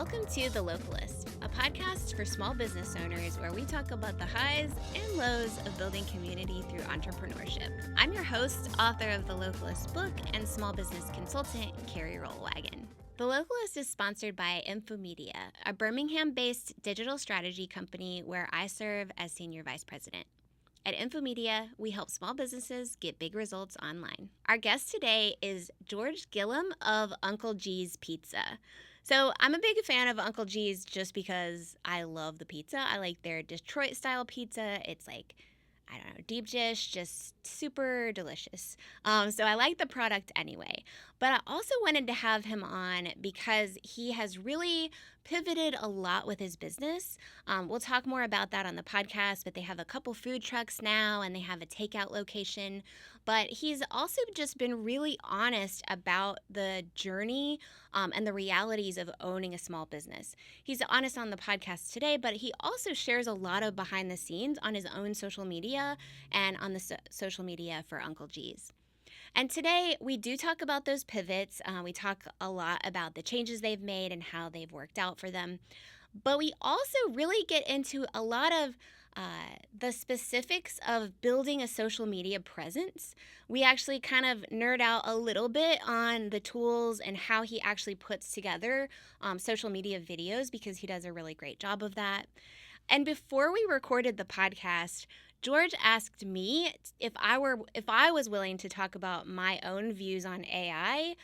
Welcome to The Localist, a podcast for small business owners where we talk about the highs and lows of building community through entrepreneurship. I'm your host, author of The Localist book, and small business consultant, Carrie Rollwagon. The Localist is sponsored by Infomedia, a Birmingham-based digital strategy company where I serve as senior vice president. At Infomedia, we help small businesses get big results online. Our guest today is George Gilliam of Uncle G's Pizza. So I'm a big fan of Uncle G's just because I love the pizza. I like their Detroit-style pizza. It's like, I don't know, deep dish, just super delicious. So I like the product anyway. But I also wanted to have him on because he has really pivoted a lot with his business. We'll talk more about that on the podcast, but they have a couple food trucks now and they have a takeout location. But he's also just been really honest about the journey and the realities of owning a small business. He's honest on the podcast today, but he also shares a lot of behind the scenes on his own social media and on the social media for Uncle G's. And today we do talk about those pivots. We talk a lot about the changes they've made and how they've worked out for them. But we also really get into a lot of the specifics of building a social media presence. We actually kind of nerd out a little bit on the tools and how he actually puts together social media videos because he does a really great job of that. And before we recorded the podcast, George asked me if I was willing to talk about my own views on AI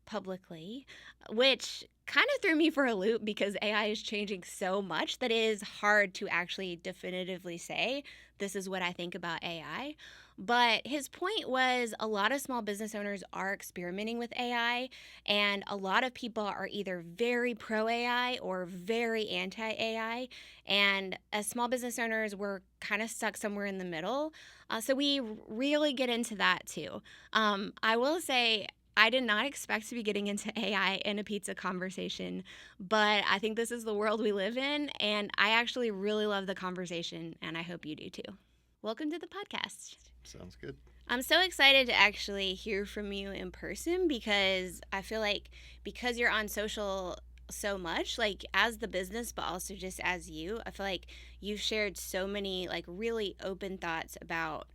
publicly, which kind of threw me for a loop because AI is changing so much that it is hard to actually definitively say this is what I think about AI. But his point was a lot of small business owners are experimenting with AI, and a lot of people are either very pro AI or very anti AI. And as small business owners, we're kind of stuck somewhere in the middle. So we really get into that too. I will say, I did not expect to be getting into AI in a pizza conversation, but I think this is the world we live in, and I actually really love the conversation, and I hope you do too. Welcome to the podcast. Sounds good. I'm so excited to actually hear from you in person because I feel like because you're on social so much, like as the business, but also just as you, I feel like you've shared so many like really open thoughts about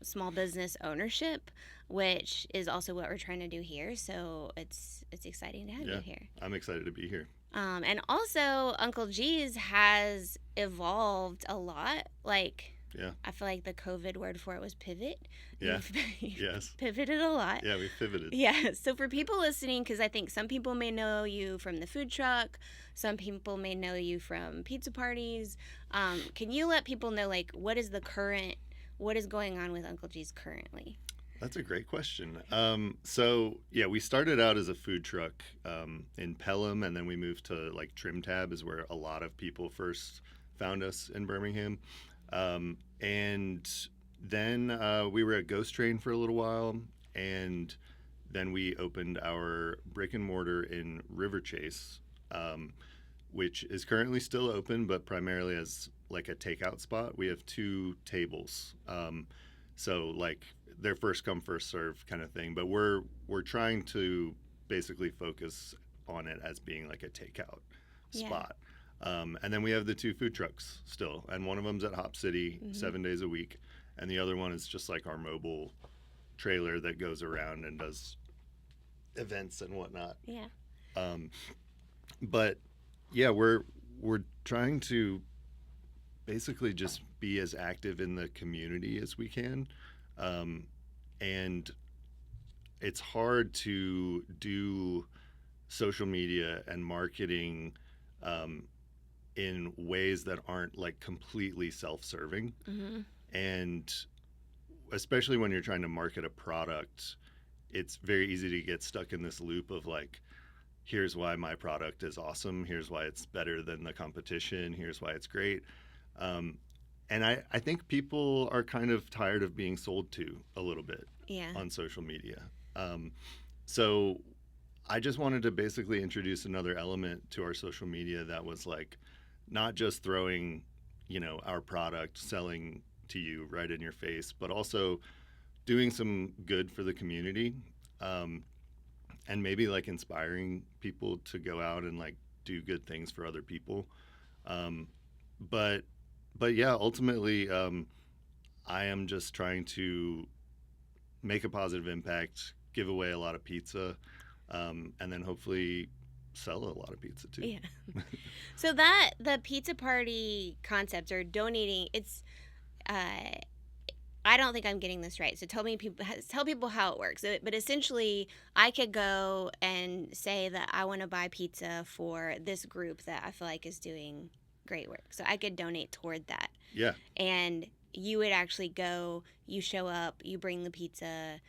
small business ownership, which is also what we're trying to do here. So it's exciting to have you here. I'm excited to be here. And also Uncle G's has evolved a lot. Like, I feel like the COVID word for it was pivot. Yeah. Yes. Pivoted a lot. Yeah, we pivoted. Yeah. So for people listening, because I think some people may know you from the food truck, some people may know you from pizza parties. Can you let people know like what is going on with Uncle G's currently? That's a great question. We started out as a food truck in Pelham, and then we moved to like Trim Tab is where a lot of people first found us in Birmingham. And then we were at Ghost Train for a little while, and then we opened our brick and mortar in Riverchase, which is currently still open, but primarily as like a takeout spot. We have 2 tables. So like they're first come, first serve kind of thing, but we're trying to basically focus on it as being like a takeout spot. And then we have the 2 food trucks still, and one of them's at Hop City 7 days a week, and the other one is just like our mobile trailer that goes around and does events and whatnot. But yeah, we're trying to basically just be as active in the community as we can, and it's hard to do social media and marketing in ways that aren't like completely self-serving. And especially when you're trying to market a product, it's very easy to get stuck in this loop of like, here's why my product is awesome, here's why it's better than the competition, here's why it's great. And I think people are kind of tired of being sold to a little bit on social media. So I just wanted to basically introduce another element to our social media that was like not just throwing, our product, selling to you right in your face, but also doing some good for the community. and maybe like inspiring people to go out and like do good things for other people. Um, but yeah, ultimately, I am just trying to make a positive impact, give away a lot of pizza, and then hopefully sell a lot of pizza too. Yeah. So that the pizza party concept or donating, it's uh I don't think I'm getting this right. So tell people how it works. But essentially, I could go and say that I want to buy pizza for this group that I feel like is doing great work. So I could donate toward that. Yeah. And you would actually go, you show up, you bring the pizza.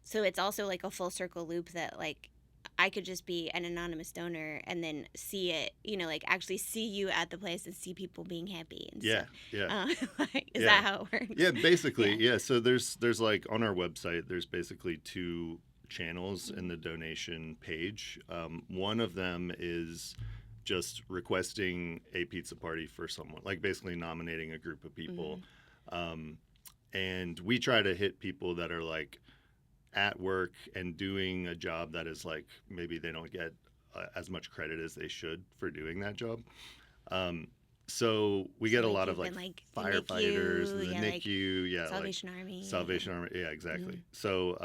So it's also like a full circle loop that like I could just be an anonymous donor and then see it, like actually see you at the place and see people being happy and Yeah, stuff. yeah. Is Yeah. that how it works? Yeah, basically, yeah. So there's like on our website, there's basically two channels in the donation page. One of them is just requesting a pizza party for someone, like basically nominating a group of people. And we try to hit people that are like at work and doing a job that is like maybe they don't get as much credit as they should for doing that job. So we get a lot of like firefighters and the NICU, yeah, Salvation Army. Salvation Army, yeah, exactly. So,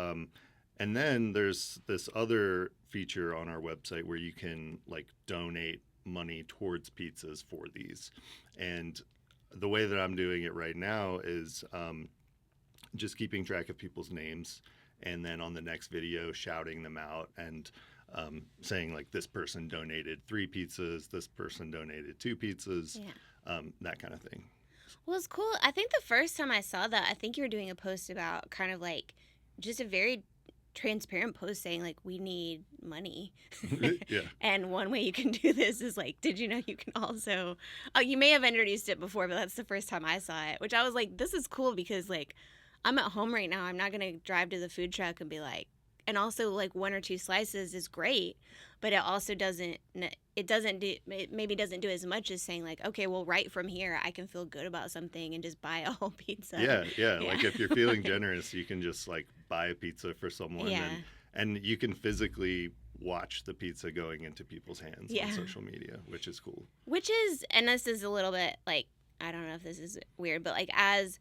and then there's this other feature on our website where you can like donate money towards pizzas for these. And the way that I'm doing it right now is just keeping track of people's names, and then on the next video shouting them out and saying like this person donated 3 pizzas, this person donated 2 pizzas, that kind of thing. Well, it's cool. I think the first time I saw that, I think you were doing a post about kind of like just a very transparent post saying like we need money. Yeah. And one way you can do this is like, did you know you can also, you may have introduced it before, but that's the first time I saw it, which I was like, this is cool because like I'm at home right now. I'm not going to drive to the food truck and be like, and also like 1 or 2 slices is great, but it also maybe doesn't do as much as saying like, okay, well, right from here, I can feel good about something and just buy a whole pizza. Yeah. Like if you're feeling generous, you can just like buy a pizza for someone, and you can physically watch the pizza going into people's hands on social media, which is cool. And this is a little bit like, I don't know if this is weird, but like as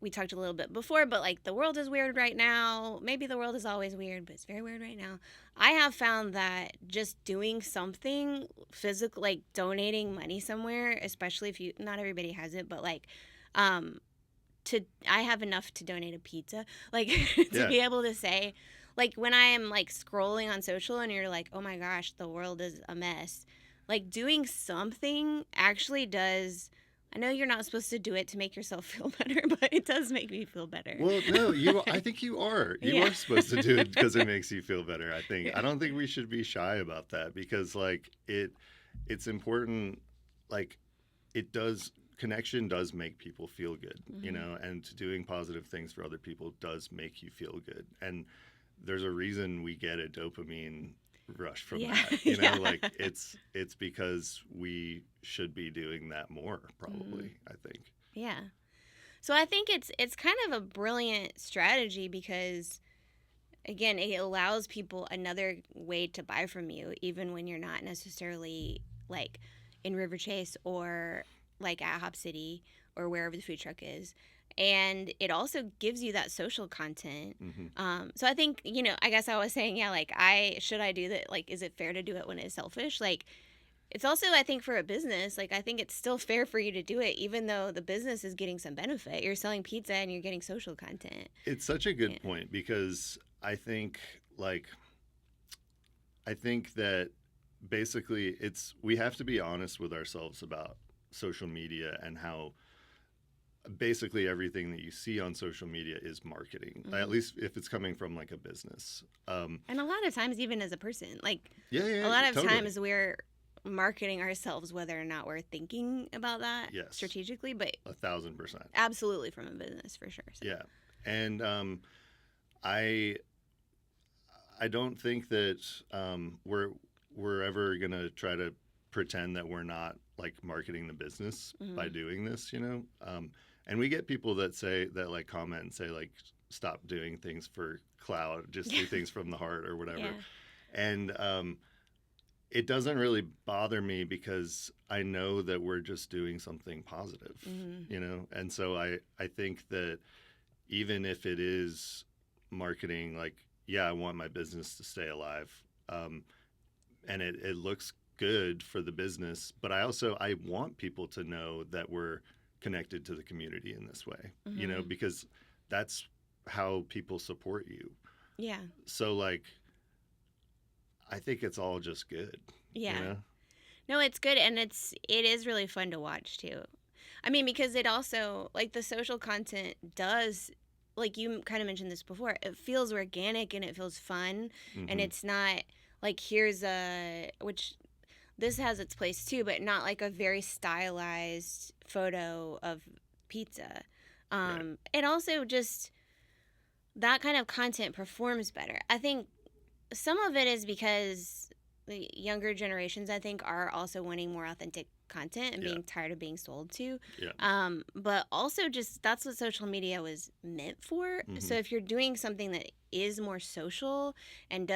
we talked a little bit before, but like the world is weird right now. Maybe the world is always weird, but it's very weird right now. I have found that just doing something physical, like donating money somewhere, especially if not everybody has it, but like, I have enough to donate a pizza, like to be able to say, like when I am like scrolling on social and you're like, oh my gosh, the world is a mess. Like doing something actually does. I know you're not supposed to do it to make yourself feel better, but it does make me feel better. Well, no, I think you are. You are supposed to do it because it makes you feel better, I think. I don't think we should be shy about that because, like, it's important. Like, connection does make people feel good, and doing positive things for other people does make you feel good. And there's a reason we get a dopamine rush from that, like it's because we should be doing that more probably. I think so I think it's kind of a brilliant strategy because again it allows people another way to buy from you even when you're not necessarily like in Riverchase or like at Hop City or wherever the food truck is. And it also gives you that social content. So I think, I guess I was saying, like, should I do that? Like, is it fair to do it when it's selfish? Like, it's also, I think, for a business, like, I think it's still fair for you to do it, even though the business is getting some benefit. You're selling pizza and you're getting social content. It's such a good point because I think that basically we have to be honest with ourselves about social media and how basically everything that you see on social media is marketing, at least if it's coming from like a business. And a lot of times even as a person, like a lot of times we're marketing ourselves whether or not we're thinking about that strategically, but 1,000%. Absolutely from a business for sure. So. Yeah. And I don't think that we're ever going to try to pretend that we're not like marketing the business by doing this, and we get people that like comment and say like, stop doing things for clout, just do things from the heart or whatever. And it doesn't really bother me because I know that we're just doing something positive, you know? And so I think that even if it is marketing, like, yeah, I want my business to stay alive. And it looks good for the business, but I want people to know that we're connected to the community in this way, you know, because that's how people support you. Yeah. So like, I think it's all just good. Yeah. You know? No, it's good, and it is really fun to watch too. I mean, because it also, like, the social content does, like you kind of mentioned this before, it feels organic and it feels fun, and it's not like which this has its place too, but not like a very stylized photo of pizza. Right. It also just, that kind of content performs better. I think some of it is because the younger generations, I think, are also wanting more authentic content and being tired of being sold to. Yeah. But also just that's what social media was meant for. So if you're doing something that is more social and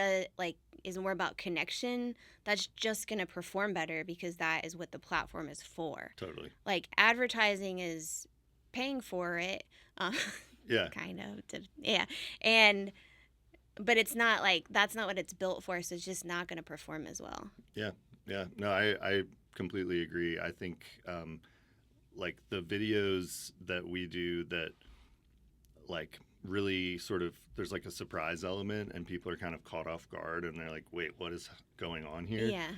is more about connection, that's just going to perform better because that is what the platform is for. Totally. Like, advertising is paying for it. Yeah. Kind of. Yeah. And but it's not like, that's not what it's built for, so it's just not going to perform as well. Yeah. Yeah. No, I completely agree. I think like the videos that we do that like really sort of, there's like a surprise element and people are kind of caught off guard and they're like, wait, what is going on here? Yeah.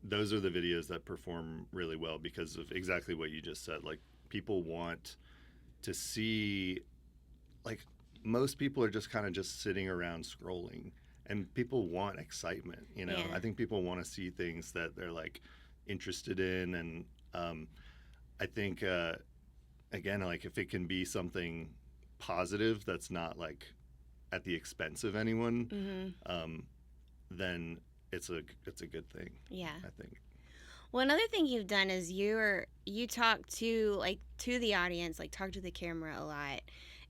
Those are the videos that perform really well because of exactly what you just said. Like, people want to see, like, most people are just kind of just sitting around scrolling, and people want excitement, you know? Yeah. I think people want to see things that they're like interested in, and I think again, like, if it can be something positive that's not like at the expense of anyone, then it's a good thing. Yeah. I think. Well, another thing you've done is you talk to the audience, like talk to the camera a lot,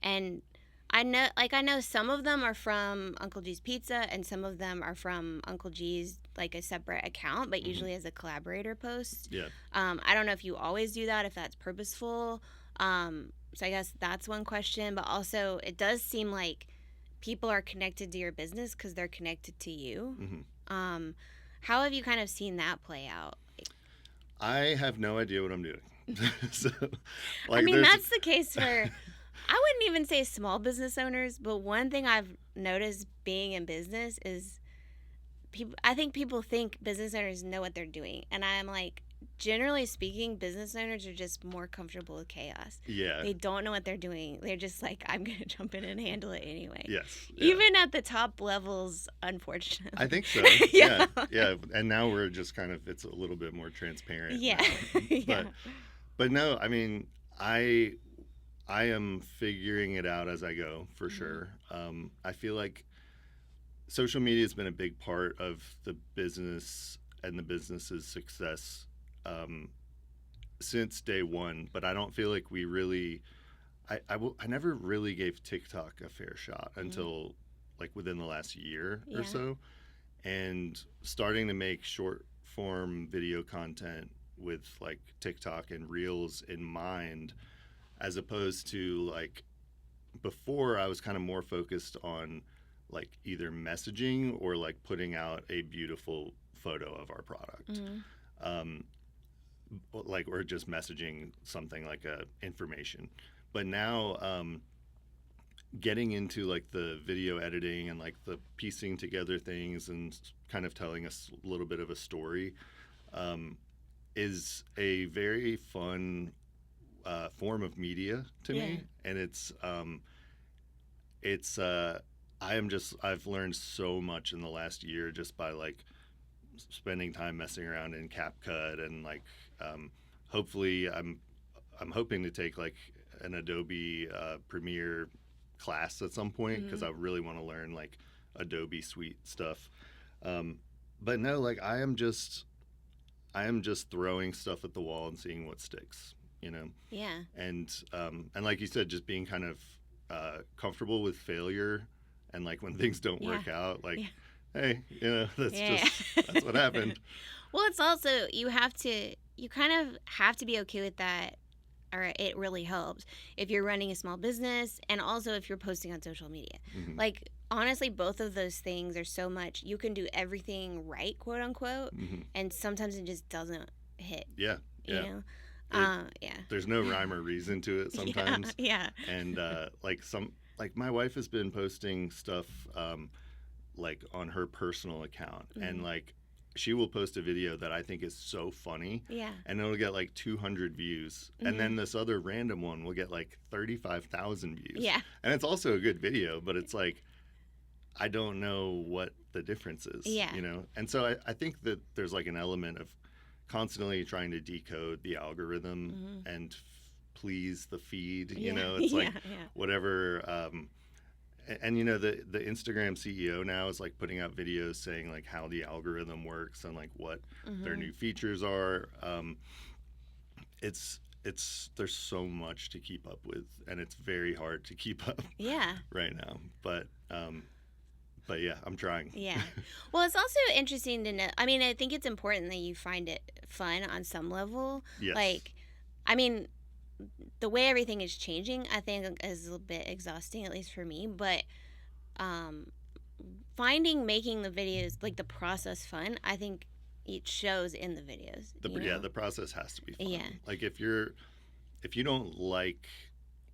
and I know some of them are from Uncle G's Pizza and some of them are from Uncle G's, like a separate account, but usually as a collaborator post. Yeah. I don't know if you always do that, if that's purposeful. So I guess that's one question, but also it does seem like people are connected to your business because they're connected to you. How have you kind of seen that play out? I have no idea what I'm doing. So, like, I mean, that's the case for, I wouldn't even say small business owners, but one thing I've noticed being in business is I think people think business owners know what they're doing. And I'm like, generally speaking, business owners are just more comfortable with chaos. Yeah. They don't know what they're doing. They're just like, I'm going to jump in and handle it anyway. Yes. Even at the top levels, unfortunately. I think so. Yeah. Yeah. And now we're just kind of, it's a little bit more transparent. Yeah. Yeah. But no, I mean, I am figuring it out as I go, for sure. I feel like social media has been a big part of the business and the business's success since day one, but I don't feel like we really, I never really gave TikTok a fair shot until like within the last year or so, and starting to make short form video content with like TikTok and Reels in mind, as opposed to like before I was kind of more focused on like either messaging or like putting out a beautiful photo of our product. Like, or just messaging something like information. But now getting into like the video editing and like the piecing together things and kind of telling us a little bit of a story is a very fun form of media to me. And I've learned so much in the last year just by like spending time messing around in CapCut, and like hopefully I'm hoping to take like an Adobe Premiere class at some point, because I really want to learn like Adobe Suite stuff. But no, like I am just throwing stuff at the wall and seeing what sticks, you know? Yeah. And like you said, just being kind of comfortable with failure, and like when things don't work out, like hey, Yeah. that's what happened. Well, it's also you kind of have to be okay with that, or it really helps if you're running a small business and also if you're posting on social media. Hmm. Like honestly, both of those things are so much. You can do everything right, quote unquote, Hmm. and sometimes it just doesn't hit. Yeah, You yeah. know. It Yeah. There's no rhyme or reason to it Yeah. sometimes, Yeah. and like my wife has been posting stuff like on her personal account, and Mhm. like she will post a video that I think is so funny, Yeah. and it'll get like 200 views, and Mhm. then this other random one will get like 35,000 views, Yeah. and it's also a good video, but it's like I don't know what the difference is, Yeah. and so I think that there's like an element of constantly trying to decode the algorithm Mhm. and please the feed. Yeah. It's Yeah. like Yeah. whatever. And the Instagram CEO now is like putting out videos saying like how the algorithm works and like what their Mhm. new features are. It's there's so much to keep up with, and it's very hard to keep up Yeah. right now. But yeah, I'm trying. Yeah. Well, it's also interesting to know. I mean, I think it's important that you find it fun on some level. Yes. Like, I mean, the way everything is changing, I think is a little bit exhausting, at least for me. But um, making the videos, like the process fun, I think it shows in the videos, The process has to be fun. Yeah. Like if you don't like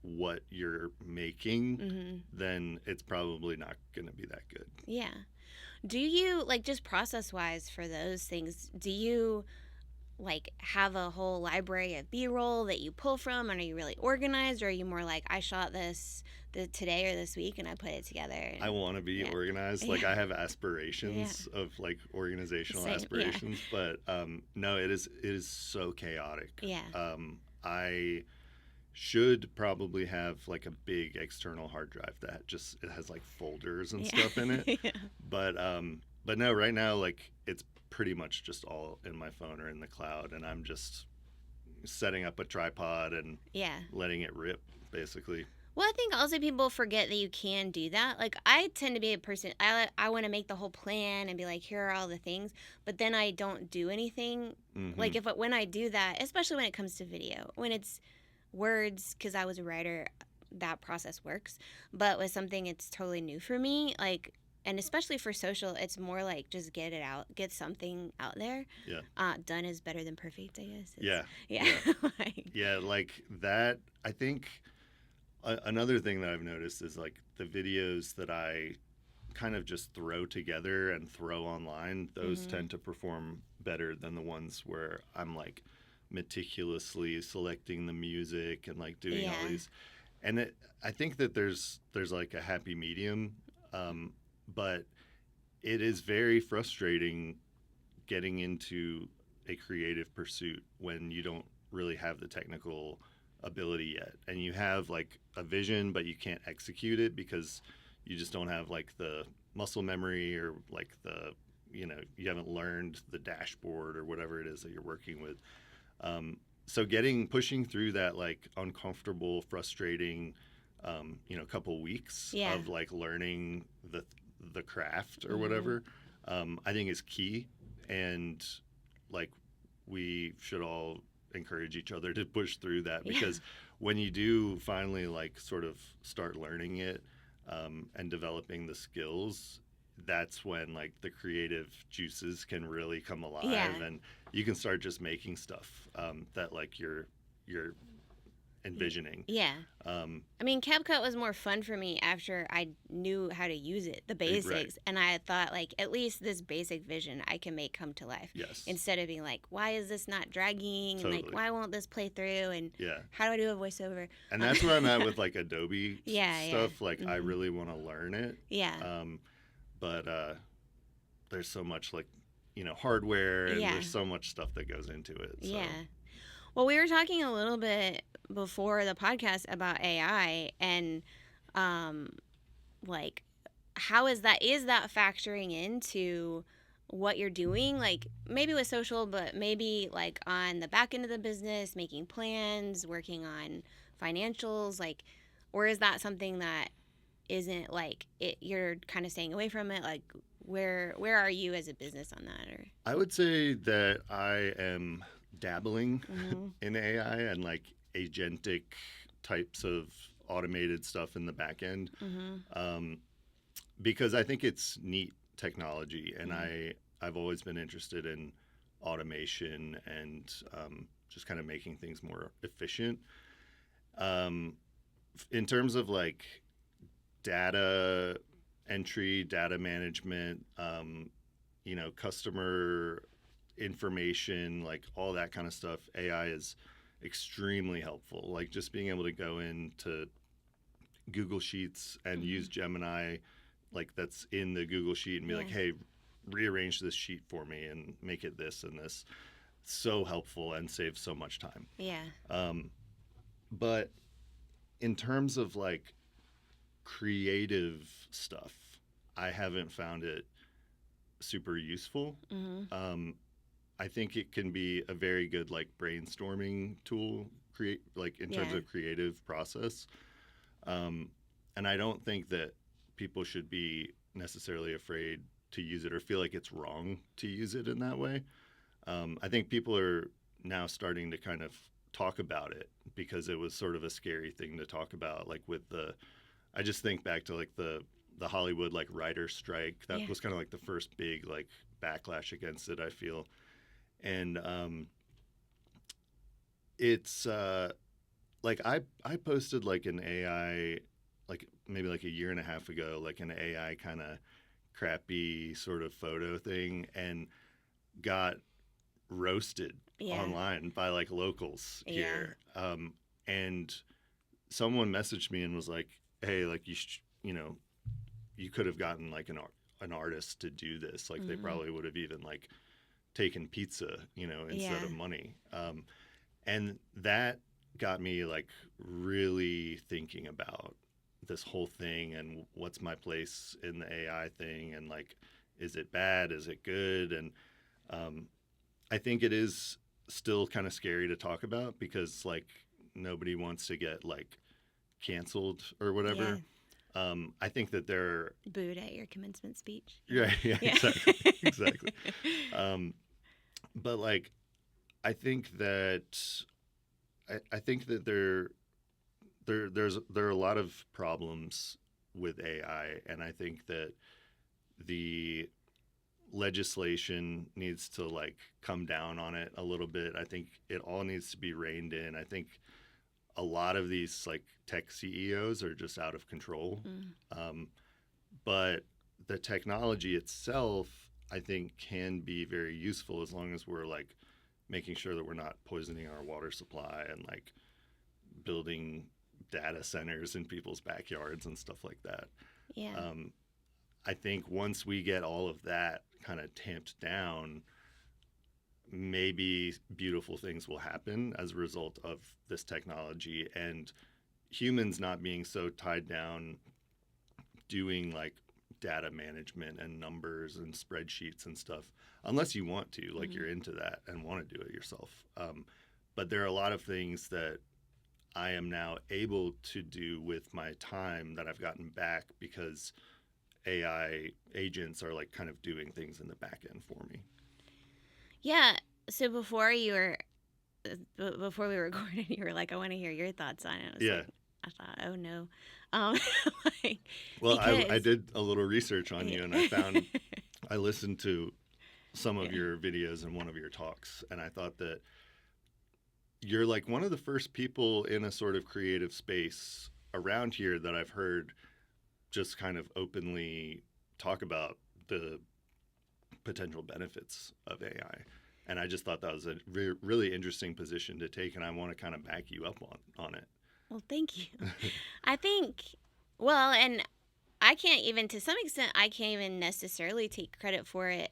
what you're making, Mm-hmm. then it's probably not going to be that good. Yeah. Do you, like, just process wise for those things, do you like have a whole library of B-roll that you pull from, and are you really organized, or are you more like I shot this today or this week and I put it together? I want to be Yeah. organized. Like Yeah. I have aspirations of like organizational Same, yeah. aspirations, but no, it is so chaotic. Yeah. I should probably have like a big external hard drive that just it has like folders and Yeah. stuff in it. Yeah. But no, right now like it's pretty much just all in my phone or in the cloud, and I'm just setting up a tripod and Yeah. letting it rip basically. Well, I think also people forget that you can do that. Like I tend to be a person, I want to make the whole plan and be like, here are all the things, but then I don't do anything. Hmm. Like when I do that, especially when it comes to video, when it's words, because I was a writer, that process works. But with something it's totally new for me, like, and especially for social, it's more like just get it out, get something out there. Yeah. Done is better than perfect, I guess. Yeah. Yeah. Like, Yeah, like that. I think another thing that I've noticed is like the videos that I kind of just throw together and throw online, those Mhm. tend to perform better than the ones where I'm like meticulously selecting the music and like doing all Yeah. these. And I think that there's like a happy medium, but it is very frustrating getting into a creative pursuit when you don't really have the technical ability yet, and you have like a vision but you can't execute it because you just don't have like the muscle memory or like you haven't learned the dashboard or whatever it is that you're working with. So pushing through that like uncomfortable, frustrating couple weeks Yeah. of like learning the craft or Mhm. whatever, I think is key. And like we should all encourage each other to push through that, Yeah. because when you do finally like sort of start learning it, and developing the skills, that's when like the creative juices can really come alive. Yeah. And you can start just making stuff that like you're envisioning. Yeah. Um, I mean, CapCut was more fun for me after I knew how to use it, the basics, right. and I thought like at least this basic vision I can make come to life. Yes. Instead of being like, why is this not dragging? And like, Totally. why won't this play through? And Yeah. how do I do a voiceover? And that's where I'm at with like Adobe Yeah, stuff. yeah. Like I Mhm. really want to learn it. Yeah. But there's so much like hardware, and Yeah. there's so much stuff that goes into it. So. Yeah. Well, we were talking a little bit before the podcast about AI and like how is that factoring into what you're doing, like maybe with social, but maybe like on the back end of the business, making plans, working on financials, like, or is that something that isn't like it, you're kind of staying away from it? Like where are you as a business on that? Or I would say that I am dabbling in AI and like agentic types of automated stuff in the back end, because I think it's neat technology, and I've always been interested in automation and just kind of making things more efficient. In terms of like data entry, data management, customer information, like all that kind of stuff, AI is extremely helpful. Like just being able to go into Google Sheets and use Gemini, like that's in the Google Sheet, and be like, hey, rearrange this sheet for me and make it this and this. So helpful and saves so much time. Yeah. But in terms of like creative stuff, I haven't found it super useful. I think it can be a very good like brainstorming tool, in terms of creative process. And I don't think that people should be necessarily afraid to use it or feel like it's wrong to use it in that way. I think people are now starting to kind of talk about it because it was sort of a scary thing to talk about, like with I just think back to like the Hollywood like writer strike. That was kind of like the first big like backlash against it, I feel. And it's like I posted like an AI, like maybe like a year and a half ago, like an AI kind of crappy sort of photo thing, and got roasted online by like locals here. And someone messaged me and was like, hey, like you could have gotten like an artist to do this. Like they probably would have even like taken pizza, instead of money. And that got me like really thinking about this whole thing and what's my place in the AI thing, and like, is it bad? Is it good? And I think it is still kind of scary to talk about because like nobody wants to get like canceled or whatever. I think that they're booed at your commencement speech. Yeah, exactly. But like, I think that there are a lot of problems with AI, and I think that the legislation needs to like come down on it a little bit. I think it all needs to be reined in. I think a lot of these like tech CEOs are just out of control. But the technology itself, I think, can be very useful as long as we're like making sure that we're not poisoning our water supply and like building data centers in people's backyards and stuff like that. I think once we get all of that kind of tamped down, maybe beautiful things will happen as a result of this technology, and humans not being so tied down doing like data management and numbers and spreadsheets and stuff, unless you want to, like you're into that and want to do it yourself. But there are a lot of things that I am now able to do with my time that I've gotten back because AI agents are like kind of doing things in the back end for me. Yeah. So before we recorded, you were like, I want to hear your thoughts on it. Like, I thought, oh no. Well, I did a little research on you, and I found I listened to some of your videos and one of your talks, and I thought that you're like one of the first people in a sort of creative space around here that I've heard just kind of openly talk about the potential benefits of AI. And I just thought that was a really interesting position to take, and I want to kind of back you up on it. Well, thank you. I think, well, and I can't even, to some extent, I can't even necessarily take credit for it.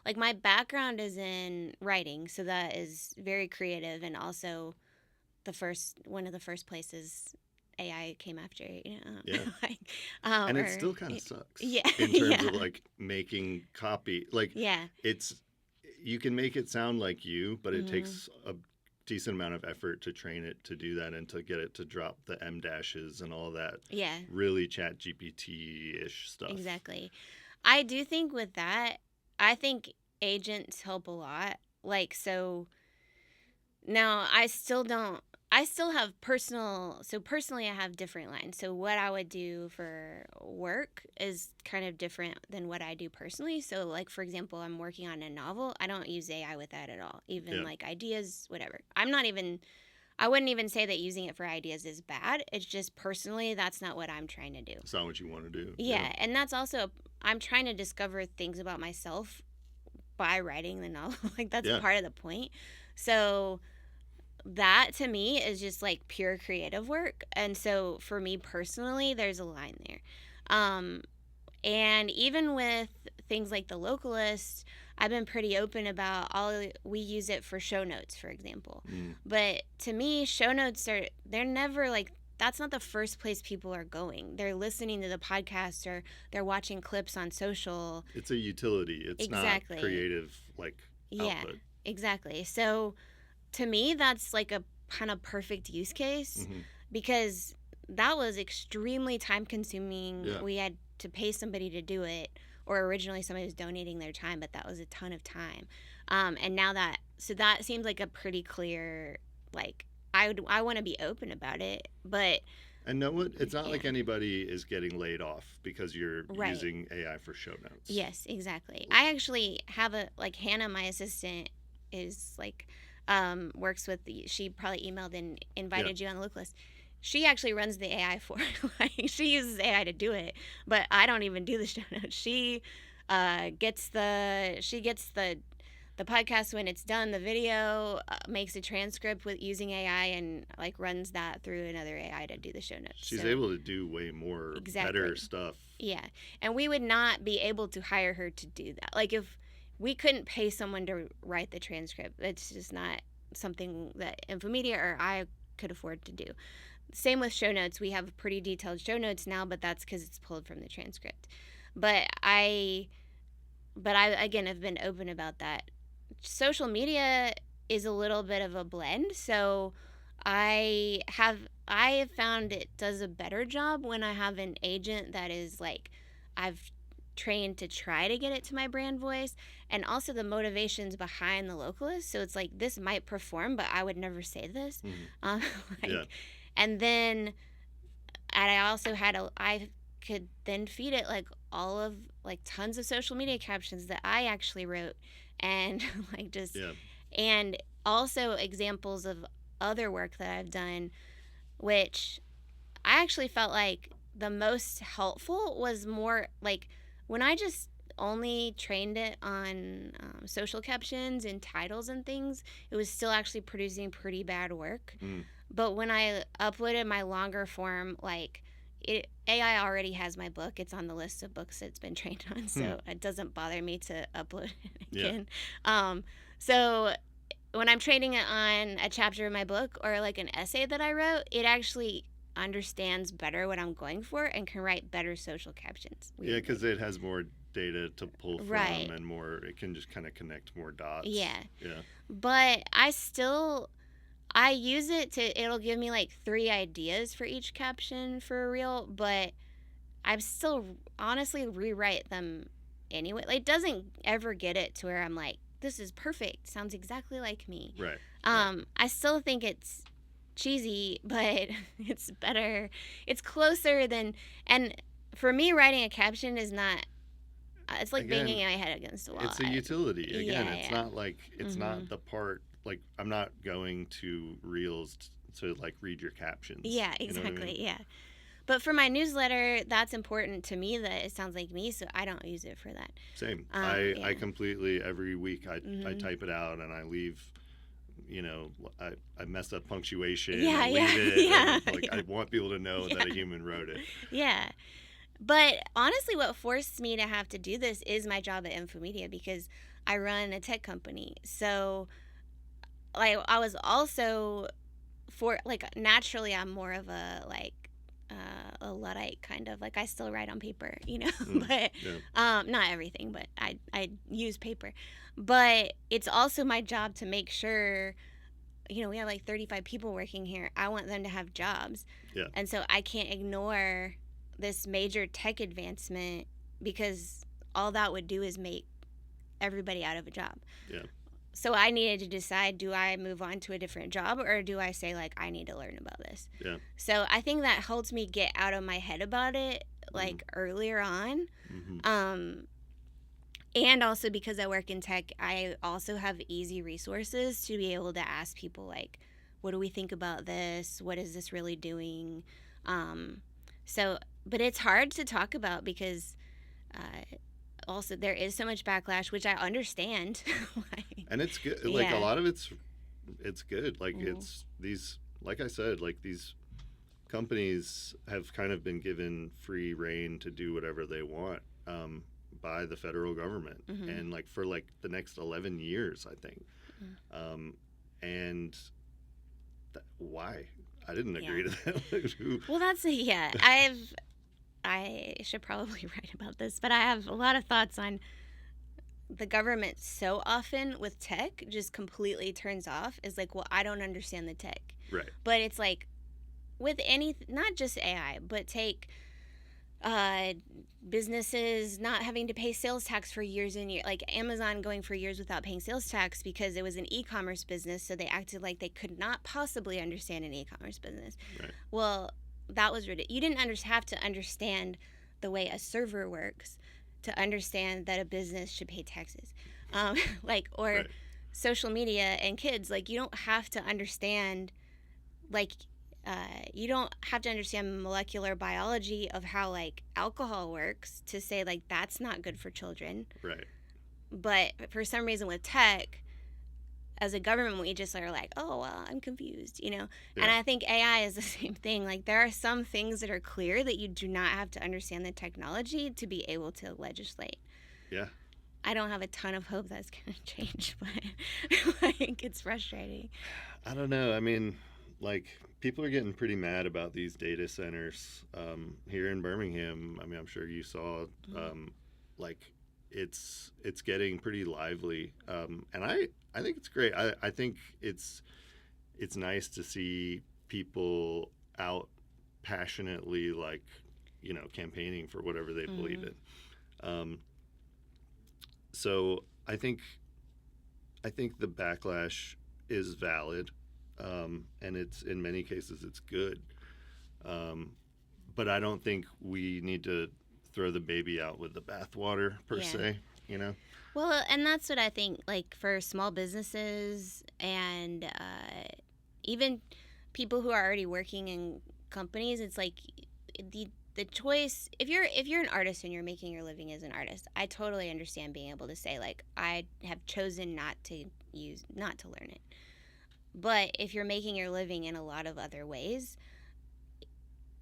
Like my background is in writing, so that is very creative, and also one of the first places AI came after, and it still kind of sucks. In terms of like making copy, like it's you can make it sound like you, but it takes a decent amount of effort to train it to do that and to get it to drop the M dashes and all that. Yeah. Really Chat GPT-ish stuff. Exactly. I do think with that, I think agents help a lot. Like, so now I still have personally I have different lines. So what I would do for work is kind of different than what I do personally. So like, for example, I'm working on a novel. I don't use AI with that at all. Even like ideas, whatever. I wouldn't even say that using it for ideas is bad. It's just personally, that's not what I'm trying to do. It's not what you want to do. Yeah. And that's also, I'm trying to discover things about myself by writing the novel. Like, that's part of the point. So that to me is just like pure creative work. And so for me personally, there's a line there. And even with things like the Localist, I've been pretty open about we use it for show notes, for example. But to me, show notes they're never like, that's not the first place people are going. They're listening to the podcast or they're watching clips on social. It's a utility. It's not creative like output. Yeah, exactly. So to me, that's like a kind of perfect use case because that was extremely time consuming. Yeah. We had to pay somebody to do it, or originally somebody was donating their time, but that was a ton of time. And now that seems like a pretty clear, like, I want to be open about it, but. And no one, it's not like anybody is getting laid off because you're using AI for show notes. Yes, exactly. I actually have Hannah, my assistant, is like, works with she probably emailed and invited you on the look list. She actually runs the AI for it. Like, she uses AI to do it, but I don't even do the show notes. She gets the podcast when it's done, the video, makes a transcript with using AI and like runs that through another AI to do the show notes. She's able to do way more better stuff. Yeah. And we would not be able to hire her to do that. Like, if we couldn't pay someone to write the transcript, it's just not something that Infomedia or I could afford to do. Same with show notes. We have pretty detailed show notes now, but that's because it's pulled from the transcript. But I again have been open about that. Social media is a little bit of a blend, so I have found it does a better job when I have an agent that is like, I've trained to try to get it to my brand voice, and also the motivations behind the Localist. So it's like, this might perform, but I would never say this. And then I also I could then feed it like all of like tons of social media captions that I actually wrote, and like just and also examples of other work that I've done, which I actually felt like the most helpful was more like when I just only trained it on social captions and titles and things, it was still actually producing pretty bad work. But when I uploaded my longer form, like, AI already has my book. It's on the list of books it's been trained on, so it doesn't bother me to upload it again. So when I'm training it on a chapter of my book or like an essay that I wrote, it actually understands better what I'm going for and can write better social captions. Yeah, because it has more data to pull from and more, it can just kind of connect more dots. Yeah. But I use it it'll give me like 3 ideas for each caption for a reel, but I still honestly rewrite them anyway. Like, it doesn't ever get it to where I'm like, this is perfect, sounds exactly like me. Right. I still think it's cheesy, but it's better. It's closer than, and for me, writing a caption is not, it's like banging my head against a wall. It's a utility. Again, it's not like, it's not the part, like, I'm not going to Reels to like read your captions. Yeah, exactly. You know what I mean? Yeah. But for my newsletter, that's important to me that it sounds like me, so I don't use it for that. Same. I completely, every week I type it out and I leave, I messed up punctuation. Yeah, I leave it. I want people to know that a human wrote it. Yeah. But honestly, what forced me to have to do this is my job at Infomedia, because I run a tech company. So I was also naturally I'm more of a a Luddite kind of, like, I still write on paper, but not everything, but I use paper. But it's also my job to make sure, we have like 35 people working here. I want them to have jobs. And so I can't ignore this major tech advancement because all that would do is make everybody out of a job. Yeah. So I needed to decide, do I move on to a different job, or do I say, like, I need to learn about this? Yeah. So I think that helped me get out of my head about it, like, earlier on. And also because I work in tech, I also have easy resources to be able to ask people, like, what do we think about this? What is this really doing? But it's hard to talk about because also there is so much backlash, which I understand. And it's good. Like, a lot of it's good. Like, it's these, like I said, like, these companies have kind of been given free reign to do whatever they want by the federal government. And, like, for, like, the next 11 years, I think. And why? I didn't agree to that. Well, that's I should probably write about this, but I have a lot of thoughts on the government. So often with tech just completely turns off, is like, well, I don't understand the tech. Right. But it's like with not just AI, but take businesses not having to pay sales tax for years and years, like Amazon going for years without paying sales tax because it was an e-commerce business, so they acted like they could not possibly understand an e-commerce business. Right. Well, that was ridiculous. You didn't have to understand the way a server works to understand that a business should pay taxes. Right. Social media and kids, like, you don't have to understand, like, you don't have to understand molecular biology of how, like, alcohol works to say, like, that's not good for children. Right. But for some reason with tech, as a government, we just are like, oh, well, I'm confused, you know? Yeah. And I think AI is the same thing. Like, there are some things that are clear that you do not have to understand the technology to be able to legislate. Yeah. I don't have a ton of hope that's going to change, but like, it's frustrating. I don't know. I mean, like, people are getting pretty mad about these data centers here in Birmingham. I mean, I'm sure you saw, like, it's getting pretty lively, and I think it's great. I think it's nice to see people out passionately, like, you know, campaigning for whatever they believe in. So I think the backlash is valid, and it's, in many cases, it's good. But I don't think we need to throw the baby out with the bathwater per se, you know? Well, and that's what I think, like, for small businesses and even people who are already working in companies, it's like the choice, if you're an artist and you're making your living as an artist, I totally understand being able to say, like, I have chosen not to learn it. But if you're making your living in a lot of other ways,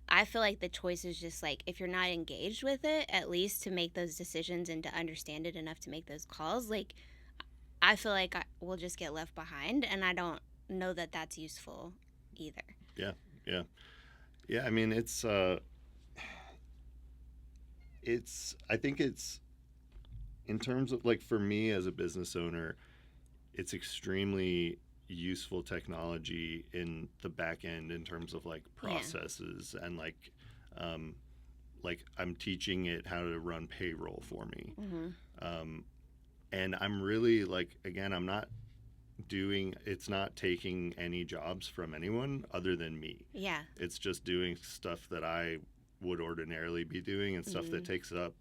I feel like the choice is just, like, if you're not engaged with it, at least to make those decisions and to understand it enough to make those calls, like, I feel like we'll just get left behind, and I don't know that that's useful either. Yeah, I mean, I think it's, in terms of, like, for me as a business owner, it's extremely useful technology in the back end in terms of, like, processes and, like, I'm teaching it how to run payroll for me. And I'm really, like, again, it's not taking any jobs from anyone other than me. Yeah. It's just doing stuff that I would ordinarily be doing, and stuff that takes up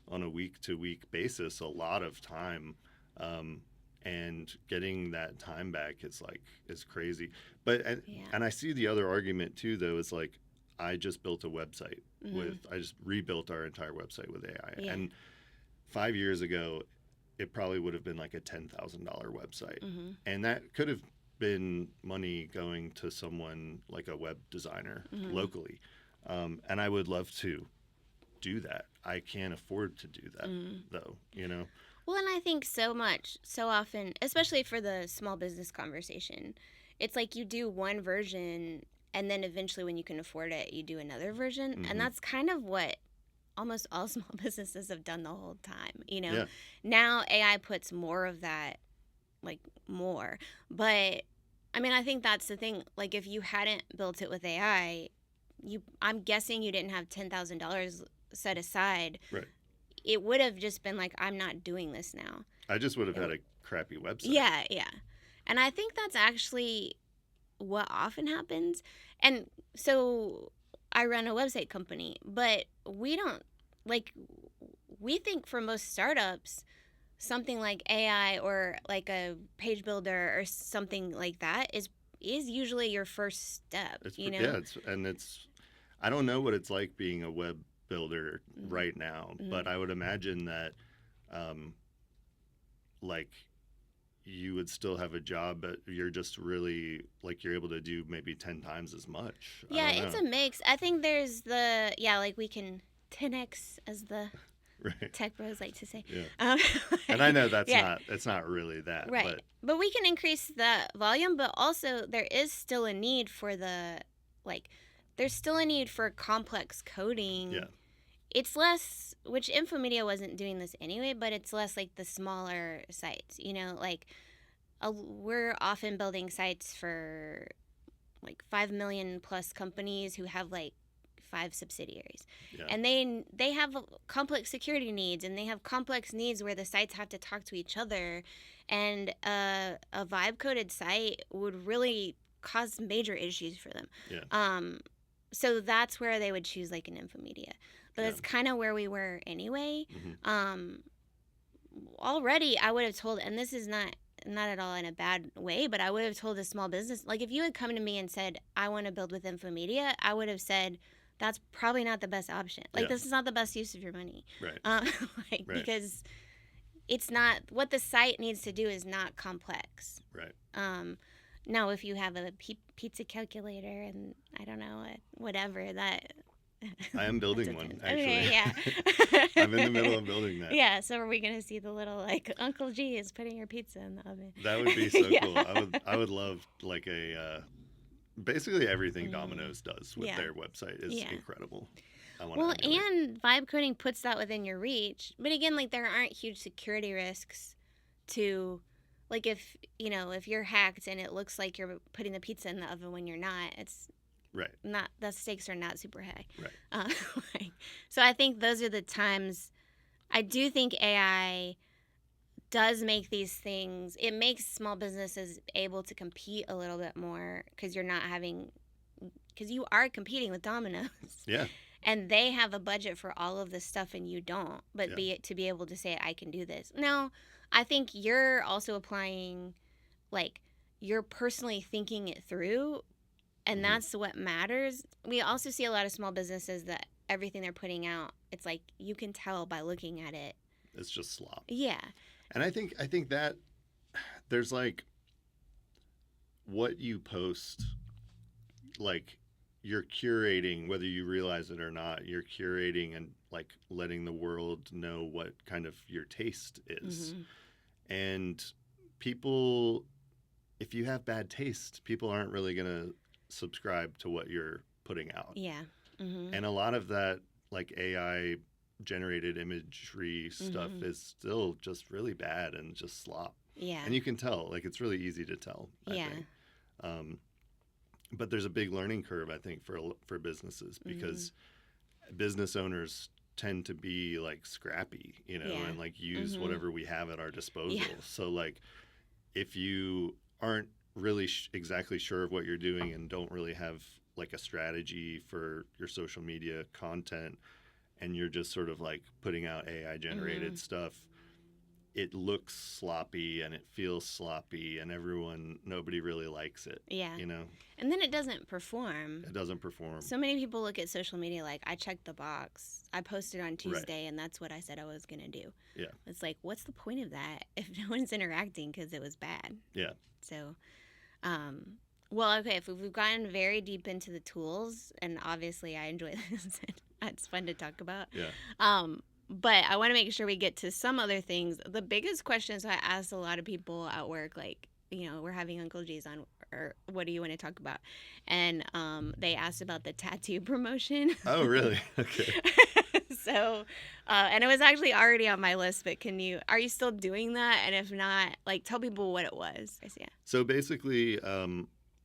on a week-to-week basis a lot of time. And getting that time back is crazy. But and I see the other argument too, though, is, like, I just built a website I just rebuilt our entire website with AI. Yeah. And 5 years ago, it probably would have been like a $10,000 website. And that could have been money going to someone like a web designer locally. And I would love to do that. I can't afford to do that, though, you know? Well, and I think so often, especially for the small business conversation, it's like you do one version, and then eventually when you can afford it, you do another version. And that's kind of what almost all small businesses have done the whole time, you know? Yeah. Now AI puts more of that, like, more. But, I mean, I think that's the thing. Like, if you hadn't built it with AI, I'm guessing you didn't have $10,000 set aside. Right. it would have just been like, I'm not doing this now. I just would have had a crappy website. Yeah. And I think that's actually what often happens. And so I run a website company, but we don't, like, we think for most startups, something like AI or like a page builder or something like that is usually your first step, Yeah, I don't know what it's like being a web builder right now, but I would imagine that, like, you would still have a job, but you're just really, like, you're able to do maybe 10 times as much. Yeah, it's a mix. I think there's like we can 10x, as the tech bros like to say. Yeah. And I know it's not really that. Right. But we can increase the volume, but also there is still a need for there's still a need for complex coding. Yeah. It's less, which Infomedia wasn't doing this anyway, but it's less like the smaller sites, like we're often building sites for like 5 million plus companies who have like 5 subsidiaries. Yeah. And they have complex security needs, and they have complex needs where the sites have to talk to each other, and a vibe coded site would really cause major issues for them. Yeah. So that's where they would choose like an Infomedia. But it's kind of where we were anyway. Mm-hmm. Already I would have told, and this is not at all in a bad way, but I would have told a small business, like if you had come to me and said, I want to build with Infomedia, I would have said, that's probably not the best option. Like, this is not the best use of your money. Right. Right. Because it's not, what the site needs to do is not complex. Right. Now, if you have a pizza calculator and I don't know, whatever, that... I am building one, actually. Okay, yeah. I'm in the middle of building that. Yeah, so are we going to see the little, like, Uncle G is putting your pizza in the oven? That would be so cool. I would love, like, basically everything Domino's does with their website is incredible. And vibe coding puts that within your reach. But again, like, there aren't huge security risks to, like, if you're hacked and it looks like you're putting the pizza in the oven when you're not, it's not, the stakes are not super high. Right. So I think those are the times. I do think AI does make these things, it makes small businesses able to compete a little bit more because you are competing with Domino's. Yeah. And they have a budget for all of this stuff and you don't, but to be able to say, I can do this. Now, I think you're also applying, like, you're personally thinking it through, and that's what matters. We also see a lot of small businesses that everything they're putting out, it's like you can tell by looking at it. It's just slop. Yeah. And I think that there's, like, what you post, like, you're curating, whether you realize it or not, you're curating and, like, letting the world know what kind of your taste is. Mm-hmm. And people, if you have bad taste, people aren't really going to subscribe to what you're putting out. Yeah. Mm-hmm. And a lot of that, like, AI generated imagery stuff is still just really bad and just slop. Yeah. And you can tell, like, it's really easy to tell, I think. But there's a big learning curve, I think, for businesses, because business owners tend to be, like, scrappy, and, like, use whatever we have at our disposal. Yeah. So, like, if you aren't really exactly sure of what you're doing and don't really have, like, a strategy for your social media content, and you're just sort of, like, putting out AI generated stuff, it looks sloppy and it feels sloppy, and nobody really likes it. Yeah. And then it doesn't perform. It doesn't perform. So many people look at social media like, I checked the box. I posted on Tuesday, and that's what I said I was going to do. Yeah. It's like, what's the point of that if no one's interacting because it was bad? Yeah. So, well, okay, if we've gotten very deep into the tools, and obviously I enjoy this, it's fun to talk about. Yeah. But I want to make sure we get to some other things. The biggest questions I asked a lot of people at work, like, we're having Uncle G's on, or what do you want to talk about? And they asked about the tattoo promotion. Oh, really? Okay. So, and it was actually already on my list, but are you still doing that? And if not, like, tell people what it was. Yeah. So basically,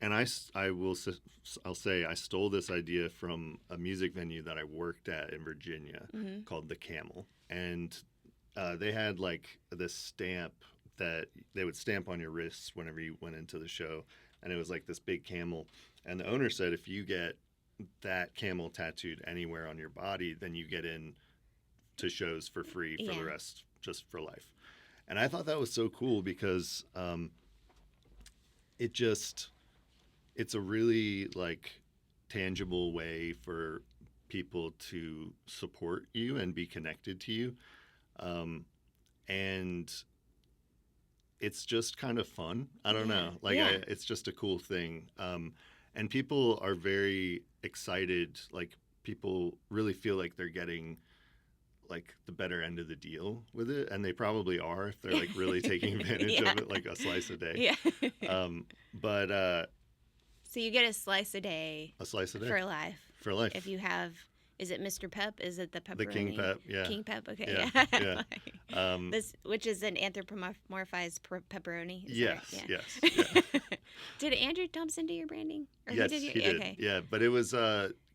I'll say I stole this idea from a music venue that I worked at in Virginia Mm-hmm. called the Camel, and they had like this stamp that they would stamp on your wrists whenever you went into the show, and it was like this big camel. And the owner said if you get that camel tattooed anywhere on your body, then you get in to shows for free for Yeah. the rest, just for life. And I thought that was so cool because it just it's a really like tangible way for people to support you and be connected to you, and it's just kind of fun. I don't know, like Yeah. it's just a cool thing, and people are very excited. Like people really feel like they're getting like the better end of the deal with it, and they probably are if they're like really taking advantage Yeah. of it, like a slice a day. Yeah. But So you get a slice a day a slice a day for life. for life. If you have, is it Mr. Pep? Is it the pepperoni? The King Pep, yeah. King Pep, okay. Yeah, Yeah. yeah. This, which is an anthropomorphized pepperoni. Is that Yes, right? yes, yeah. Did Andrew Thompson do your branding? Or Yes, who did he did. Okay. Yeah, but it was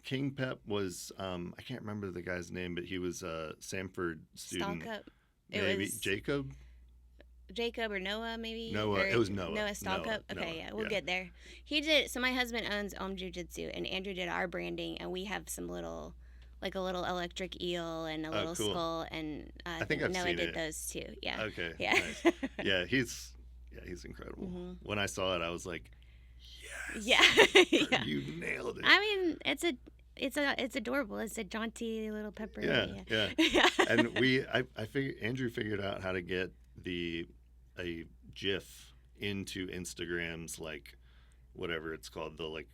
King Pep was I can't remember the guy's name, but he was a Samford student. Stalkup. Maybe was Jacob. or Noah, maybe? Noah. Or It was Noah. Noah Stalkup? Noah, Okay, Noah, yeah, we'll yeah. get there. He did, so my husband owns Om Jiu-Jitsu, and Andrew did our branding, and we have some little, like a little electric eel and a little cool. skull, and I think I've Noah seen did it. those too. Yeah. Okay. Yeah. Nice. Yeah, he's incredible. Mhm. When I saw it, I was like, yes. Yeah. Yeah. You nailed it. I mean, it's adorable. It's a jaunty little pepperoni. Yeah. Yeah. And I figured Andrew figured out how to get a GIF into Instagram's like whatever it's called, the like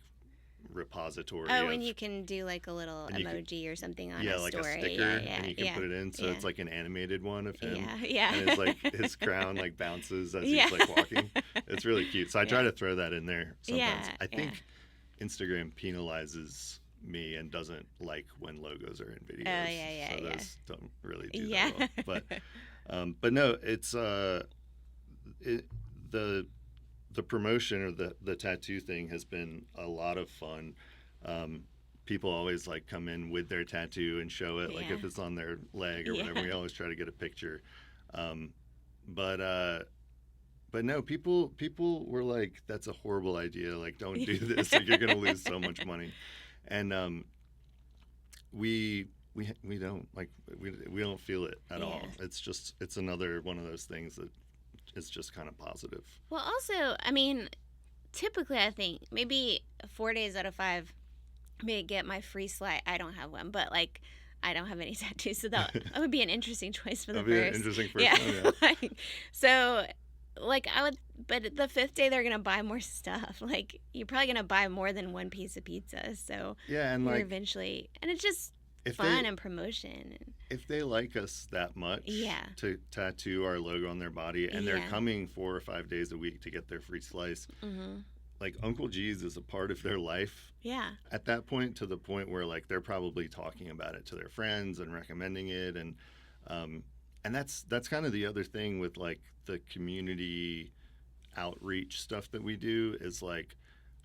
repository. Oh, of, and you can do like a little and you can- emoji or something on yeah, a like story. a sticker, Yeah, and you can put it in, so yeah. it's like an animated one of him. Yeah, yeah. And it's like his crown like bounces as Yeah. he's like walking. It's really cute. So I try to throw that in there sometimes. Yeah, I think Instagram penalizes me and doesn't like when logos are in videos. yeah, so yeah. those don't really do Yeah. that well. But no, it's the promotion or the tattoo thing has been a lot of fun. People always like come in with their tattoo and show it, like Yeah. if it's on their leg or Yeah. whatever. We always try to get a picture. But no, people were like, "That's a horrible idea. Like, don't do this. Like, you're gonna lose so much money." And we don't like we don't feel it at all. It's another one of those things that is just kind of positive. Well, also, I mean, typically I think maybe 4 days out of 5, may get my free slice. I don't have one, but like I don't have any tattoos, so that would be an interesting choice for the That'd be an first. interesting first Yeah. one, yeah. So, like I would, but the 5th day they're gonna buy more stuff. Like you're probably gonna buy more than one piece of pizza. So Yeah, and you're like eventually, and it's just if fun they and promotion. if they like us that much Yeah. to tattoo our logo on their body, and they're Yeah. coming 4 or 5 days a week to get their free slice, Mm-hmm. like Uncle G's is a part of their life Yeah. at that point, to the point where like they're probably talking about it to their friends and recommending it, and that's kind of the other thing with like the community outreach stuff that we do is like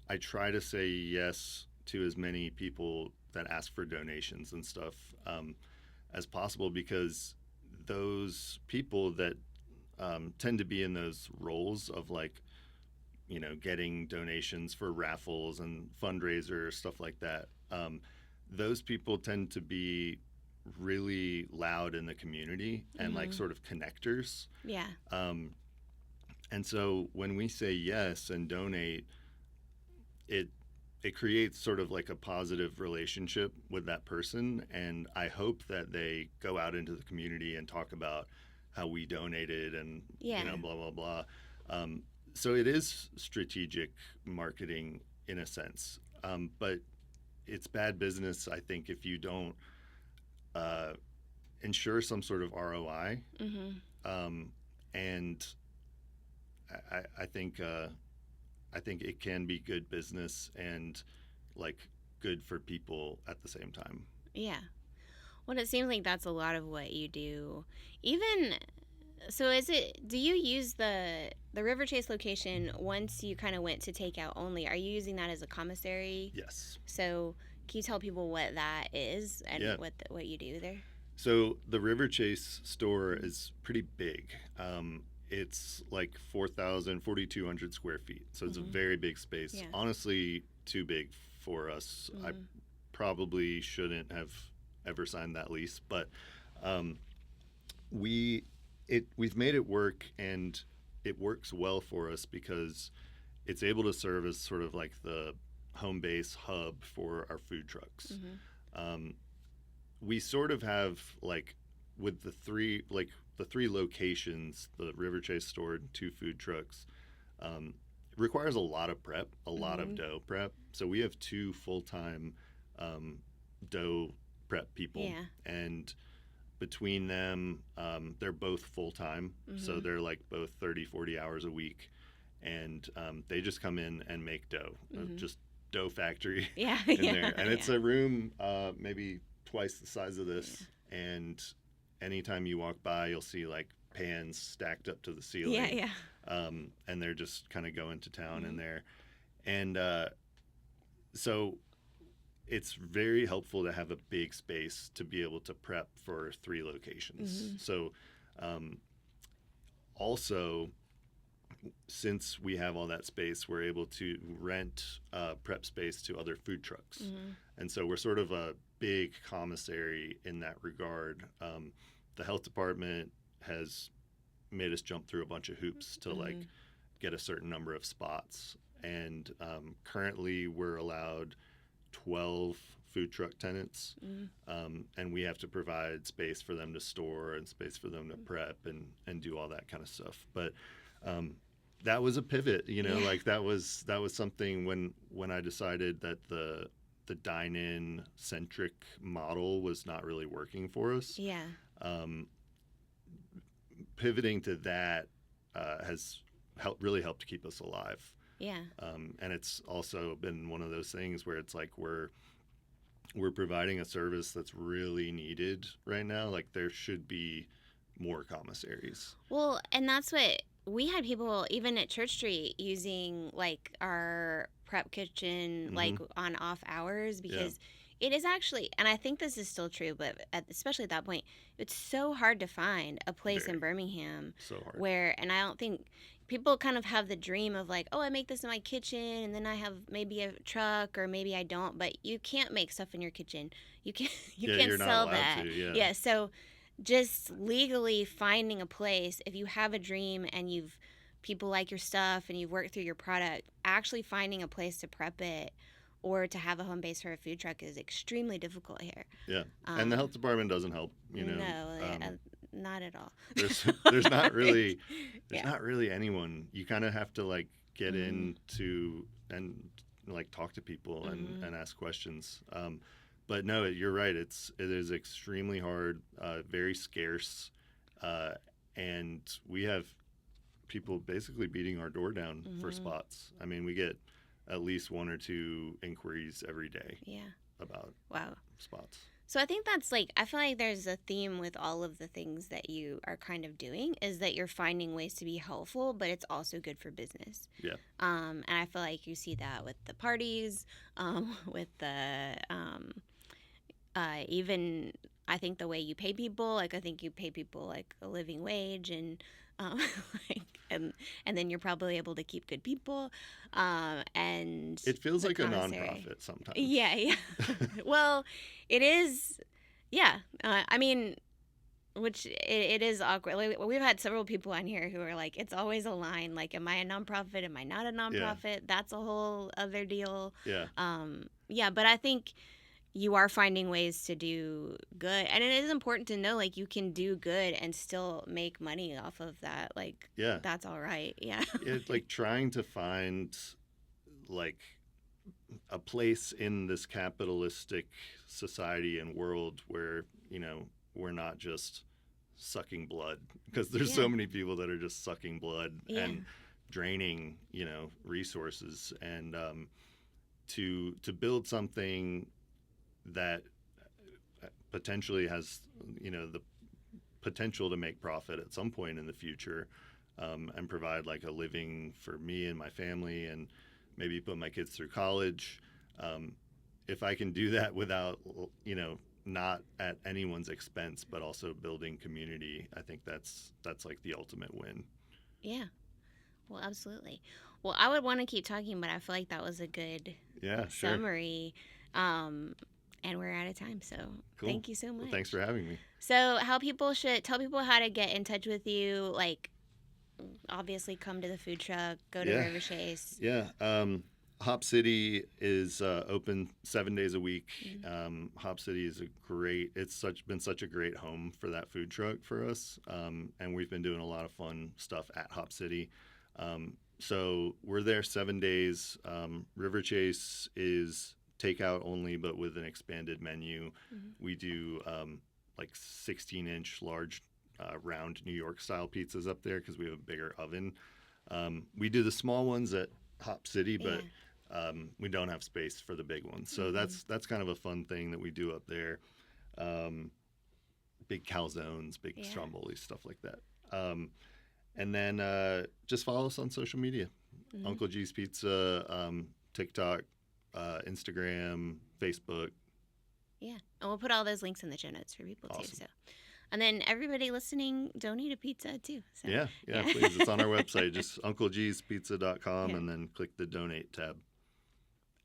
I try to say yes to as many people that ask for donations and stuff as possible, because those people that tend to be in those roles of like, you know, getting donations for raffles and fundraisers, stuff like that. Those people tend to be really loud in the community and like sort of connectors. Yeah. And so when we say yes and donate, it creates sort of like a positive relationship with that person. And I hope that they go out into the community and talk about how we donated and, Yeah. you know, blah, blah, blah. So it is strategic marketing in a sense. But it's bad business, I think, if you don't ensure some sort of ROI. Mm-hmm. And I think it can be good business and like good for people at the same time. Yeah. Well, it seems like that's a lot of what you do. Even So do you use the Riverchase location once you kind of went to takeout only? Are you using that as a commissary? Yes. So can you tell people what that is and Yeah. what you do there? So the Riverchase store is pretty big. It's like 4,200 square feet. So it's a very big space. Yeah. Honestly, too big for us. I probably shouldn't have ever signed that lease, but we've made it work, and it works well for us because it's able to serve as sort of like the home base hub for our food trucks. We sort of have like with the three locations, the Riverchase store and 2 food trucks. Requires a lot of prep, a lot of dough prep. So we have 2 full-time dough prep people, and between them, they're both full-time. So they're like both 30-40 hours a week, and they just come in and make dough, just dough factory in there. And it's a room maybe twice the size of this, and anytime you walk by, you'll see like pans stacked up to the ceiling. And they're just kind of going to town in there. And so it's very helpful to have a big space to be able to prep for 3 locations. So also, since we have all that space, we're able to rent prep space to other food trucks. And so we're sort of a big commissary in that regard. The health department has made us jump through a bunch of hoops to like get a certain number of spots. And currently we're allowed 12 food truck tenants, and we have to provide space for them to store and space for them to prep and do all that kind of stuff. But that was a pivot, like that was something when I decided that the dine-in centric model was not really working for us. Pivoting to that has really helped keep us alive. And it's also been one of those things where it's like we're providing a service that's really needed right now. Like there should be more commissaries. Well, and that's what we had people even at Church Street using like our prep kitchen like on off hours, because it is actually, and I think this is still true, but especially at that point, it's so hard to find a place in Birmingham where, and I don't think people kind of have the dream of like, oh, I make this in my kitchen and then I have maybe a truck or maybe I don't, but you can't make stuff in your kitchen. You can't you're sell not allowed that. to, So just legally finding a place, if you have a dream and people like your stuff and you've worked through your product, actually finding a place to prep it or to have a home base for a food truck is extremely difficult here. And the health department doesn't help, No, not at all. There's not really not really anyone. You kind of have to like get into and like talk to people and ask questions. But no, you're right. It is extremely hard, very scarce, and we have people basically beating our door down for spots. I mean, we get at least 1 or 2 inquiries every day about spots. So I think that's like, I feel like there's a theme with all of the things that you are kind of doing is that you're finding ways to be helpful, but it's also good for business. And I feel like you see that with the parties, with the even I think the way you pay people, like I think you pay people like a living wage, and and then you're probably able to keep good people, and it feels like a nonprofit sometimes. Well, it is. I mean, which it is awkward. Like, we've had several people on here who are like, it's always a line. Like, am I a nonprofit? Am I not a nonprofit? That's a whole other deal. But I think you are finding ways to do good, and it is important to know like you can do good and still make money off of that. Like, that's all right. It's like trying to find like a place in this capitalistic society and world where we're not just sucking blood, because there's so many people that are just sucking blood and draining resources, and to build something that potentially has the potential to make profit at some point in the future, and provide like a living for me and my family, and maybe put my kids through college. If I can do that without, not at anyone's expense, but also building community, I think that's like the ultimate win. Yeah. Well, absolutely. Well, I would want to keep talking, but I feel like that was a good summary. And we're out of time, so cool. Thank you so much. Well, thanks for having me. So tell people how to get in touch with you, like obviously come to the food truck, go to Riverchase. Yeah. Hop City is open 7 days a week. Mm-hmm. Hop City is been such a great home for that food truck for us, and we've been doing a lot of fun stuff at Hop City. So we're there 7 days. Riverchase is takeout only, but with an expanded menu. Mm-hmm. We do like 16-inch large round New York style pizzas up there because we have a bigger oven. We do the small ones at Hop City, but we don't have space for the big ones. So that's kind of a fun thing that we do up there. Big calzones, big stromboli, stuff like that. And then just follow us on social media. Mm-hmm. Uncle G's Pizza, TikTok, Instagram, Facebook. Yeah. And we'll put all those links in the show notes for people too. So, and then everybody listening, donate a pizza too. So. Yeah, please. It's on our website, just unclegspizza.com, and then click the donate tab.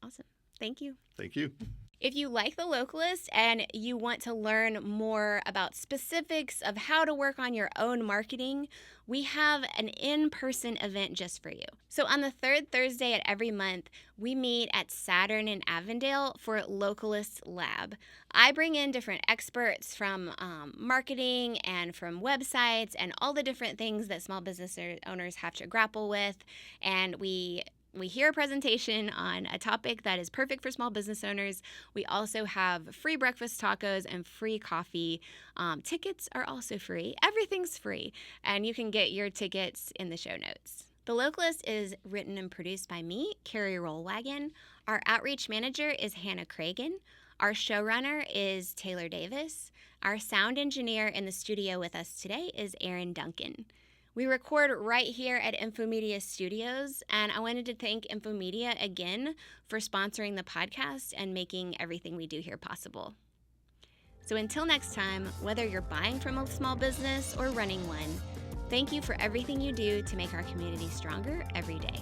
Awesome. Thank you. Thank you. If you like The Localist and you want to learn more about specifics of how to work on your own marketing, we have an in-person event just for you. So on the third Thursday at every month, we meet at Saturn in Avondale for Localist Lab. I bring in different experts from marketing and from websites and all the different things that small business owners have to grapple with, and we hear a presentation on a topic that is perfect for small business owners. We also have free breakfast tacos and free coffee. Tickets are also free. Everything's free. And you can get your tickets in the show notes. The Localist is written and produced by me, Carrie Rollwagon. Our outreach manager is Hannah Cragen. Our showrunner is Taylor Davis. Our sound engineer in the studio with us today is Aaron Duncan. We record right here at Infomedia Studios, and I wanted to thank Infomedia again for sponsoring the podcast and making everything we do here possible. So until next time, whether you're buying from a small business or running one, thank you for everything you do to make our community stronger every day.